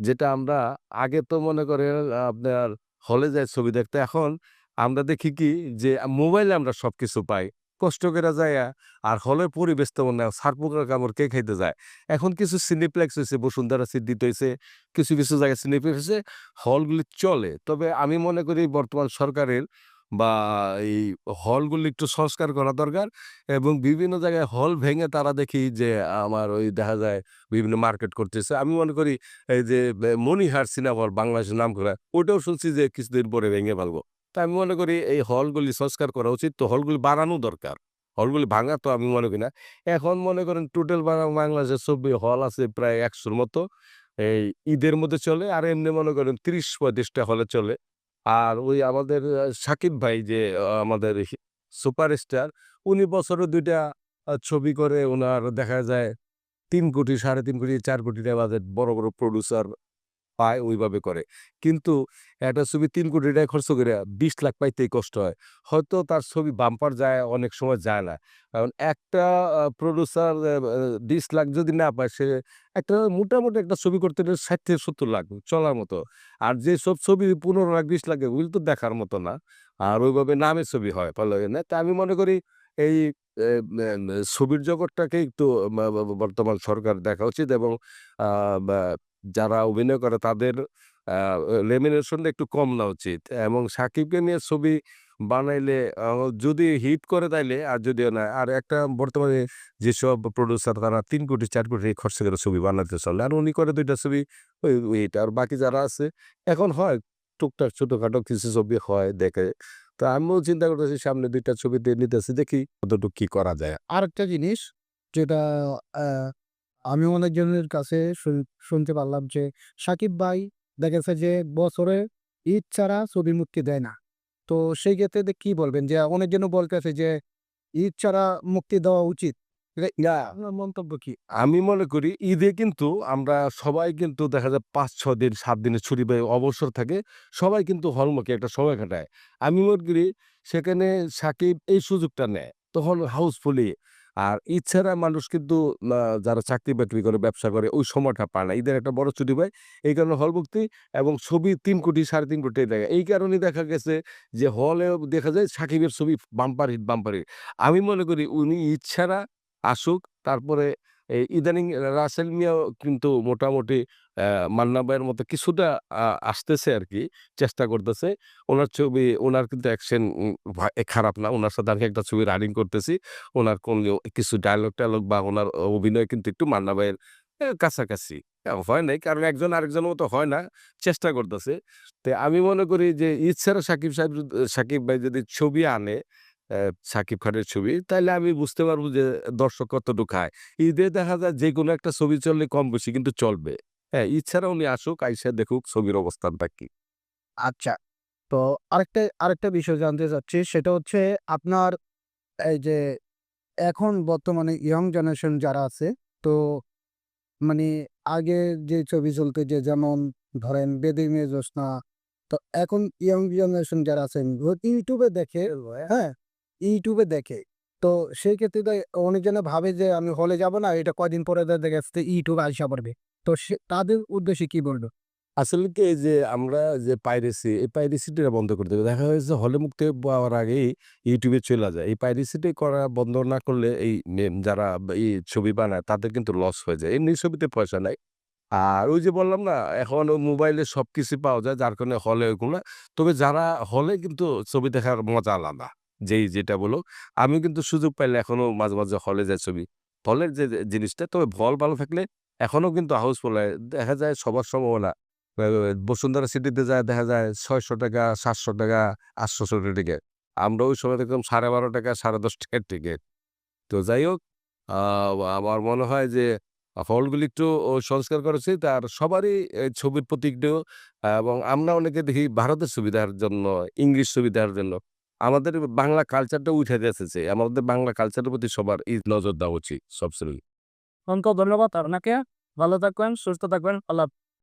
যেটা আমরা আগে তো মনে করেন আপনার হলে যাই ছবি দেখতে। এখন আমরা দেখি কি যে মোবাইলে আমরা সবকিছু পাই। কষ্ট কইরা যাইয়া আর হলের পরিবেশ তেমন না। ছার পোকার কামড় কে খাইতে যায়? এখন কিছু সিনেপ্লেক্স হইছে, বসুন্ধরা সিটিতে হইছে, কিছু জায়গায় সিনেপ্লেক্স হইছে, হলগুলি চলে। তবে আমি মনে করি বর্তমান সরকারের বা এই হলগুলি একটু সংস্কার করা দরকার এবং বিভিন্ন জায়গায় হল ভেঙে তারা দেখি যে আমার ওই দেখা যায় বিভিন্ন মার্কেট করতেছে। আমি মনে করি এই যে মনিহার সিনেমা হল বাংলাদেশের নামকরা, ওটাও শুনছি যে কিছুদিন পরে ভেঙে ফেলবো। তো আমি মনে করি এই হলগুলি সংস্কার করা উচিত। তো হলগুলি বানানো দরকার। হলগুলি ভাঙা তো আমি মনে করি না। এখন মনে করেন টোটাল বাংলাদেশে ২৪ হল আছে প্রায় ১০০ র মতো। এই ঈদের মধ্যে চলে। আর এমনি মনে করেন ৩০-৩৫ টা হলে চলে। আর ওই আমাদের সাকিব ভাই যে আমাদের সুপারস্টার, উনি বছরে ২ টা ছবি করে উনার দেখা যায় ৩,০০,০০,০০০, ৩.৫ কোটি, ৪ কোটি টাকা বাজেট বড় প্রোডিউসার পায় ওইভাবে করে। কিন্তু একটা ছবি ৩ কোটি টাকা খরচ কইরা ২০,০০,০০০ পাইতেই কষ্ট হয়। হয়তো তার ছবি বাম্পার যায়, অনেক সময় যায় না। কারণ একটা প্রোডিউসার ২০,০০,০০০ যদি না পায় সে একটা মোটামুটি একটা ছবি করতে গেলে ৬০,০০,০০০-৭০,০০০ চলার মতো। আর যেসব ছবি ১৫,০০,০০০, ২০,০০,০০০ ওগুলো তো দেখার মতো না। আর ওইভাবে নামে ছবি হয় ভালো না? তা আমি মনে করি এই এ মে মে ছবির জগৎটাকে একটু মা বা বর্তমান সরকার দেখা উচিত এবং আ বা যারা অভিনয় করে তাদের আ রেমুনারেশনটা একটু কম নেওয়া উচিত এবং সাকিবকে নিয়ে ছবি বানাইলে যদি হিট করে তাইলে আর যদিও না আর একটা বর্তমানে যেসব প্রোডিউসার তারা ৩ কোটি ৪ কোটি খরচ করে ছবি বানাতে চলে। আর উনি করে ২ টা ছবি ওইটা আর বাকি যারা আছে এখন হয় টুকটাক ছোটখাটো কিছু ছবি হয় দেখে। তো আমিও চিন্তা করতেছি সামনে ২ টা ছবি দিয়ে নিতেছি দেখি কতটুকু কি করা যায়। আরেকটা জিনিস যেটা আ আমি অনেকজনের কাছে শুনতে পারলাম যে সাকিব ভাই দেখা গেছে যে বছরে ঈদ ছাড়া ছবি মুক্তি দেয় না। তো সেই ক্ষেত্রে কি বলবেন? যে অনেকজনও বলতেছে যে ঈদ ছাড়া মুক্তি দেওয়া উচিত। না, আপনার মন্তব্য কি? আমি মনে করি ঈদে কিন্তু আমরা সবাই কিন্তু দেখা যায় ৫-৬ দিন ৭ দিনের ছুটি পেয়ে অবসর থাকে। সবাই কিন্তু হলমুখী একটা সময় কাটায়। আমি মনে করি সেখানে সাকিব এই সুযোগটা নেয়। তখন হাউসফুলি আর ঈদ ছাড়া মানুষ কিন্তু যারা চাকরি-বাকরি করে, ব্যবসা করে ওই সময়টা পায় না। ঈদের একটা বড় ছুটি পায়। এই কারণে হলমুক্তি এবং ছবি ৩ কোটি ৩.৫ কোটি টাকা। এই কারণেই দেখা গেছে যে হলেও দেখা যায় সাকিবের ছবি বাম্পার হিট। আমি মনে করি উনি ঈদ ছাড়া আসুক। তারপরে এই ইদানিং রাসেল মিয়াও কিন্তু মোটামুটি অ্যা মান্না ভাইয়ের মতো কিছুটা আসতেছে আরকি। চেষ্টা করতেছে। উনার ছবি উনার কিন্তু অ্যাকশন খারাপ না। উনার সাথে আমি একটা ছবি রানিং করতেছি। উনার কিছু ডায়ালগ-টায়ালগ বা উনার অভিনয় কিন্তু একটু মান্না ভাইয়ের কাছাকাছি। হয় নাই। কারণ একজন আরেকজনের মতো হয় না। চেষ্টা করতেছে। তো আমি মনে করি যে ঈদ ছাড়া সাকিব ভাই যদি ছবি আনে সাকিব খানের ছবি, তাইলে আমি বুঝতে পারব যে দর্শক কতটুক খায়। ঈদে দেখা যায় যেকোনো একটা ছবি চললে কম বেশি কিন্তু চলবে। হ্যাঁ, ঈদ ছাড়া উনি আসুক, আইসা দেখুক ছবির অবস্থানটা কি। আচ্ছা। তো আরেকটা বিষয় জানতে চাচ্ছি সেটা হচ্ছে আপনার এই যে এখন বর্তমানে ইয়ং জেনারেশন যারা আছে তো মানে আগে যে ছবি চলত যে যেমন ধরেন 'বেদের মেয়ে জ্যোৎস্না' তো এখন ইয়ং জেনারেশন যারা আছেন YouTube এ দেখে, হ্যাঁ? YouTube এ দেখে। তো সেই ক্ষেত্রে অনেকজনে ভাবে যে আমি হলে যাব না এটা কয়দিন পরে দেখা যাচ্ছে YouTube এ আইসা পড়বে। তো তাদের উদ্দেশ্যে কি বলব? আসলে কি এই যে আমরা যে পাইরেসি, এই পাইরেসিটা বন্ধ করতে হবে। দেখা হয়েছে হলে মুক্তি পাওয়ার আগেই YouTube এ চইলা যায়। এই পাইরেসিটি করা বন্ধ না করলে এই যারা ছবি বানায় তাদের কিন্তু লস হয়ে যায়। এমনি ছবিতে পয়সা নাই। আর ওই যে বললাম না, এখন মোবাইলে সবকিছু পাওয়া যায় যার কারণে হলে ওইগুলো না। তবে যারা হলে কিন্তু ছবি দেখার মজা আলাদা। যেই যেটা বলুক, আমিও কিন্তু সুযোগ পাইলে এখনো মাঝে হলে যাই ছবি। হলের যে জিনিসটা তবে হল ভালো থাকলে এখনো কিন্তু হাউসফুল হয়। দেখা যায় সবার সম্ভাবনা বসুন্ধরা সিটিতে যায় দেখা যায় ৳৬০০, ৳৭০০, ৳৮০০ টিকেট। আমরা ওই সময় দেখতাম ৳১২.৫, ৳১০.৫ টিকেট। তো যাই হোক, আ আমার মনে হয় যে হলগুলি একটু সংস্কার করা উচিত। আর সবারই ছবির প্রতি একটু এবং আমরা অনেকে দেখি ভারতের ছবি দেখার জন্য, ইংলিশ ছবি দেখার জন্য। আমাদের বাংলা কালচারটা উঠে যাইতেছে। আমাদের বাংলা কালচারের প্রতি সবার নজর দেওয়া উচিত সব শ্রেণী। অসংখ্য ধন্যবাদ আপনাকে। ভালো থাকবেন, সুস্থ থাকবেন। আল্লাহ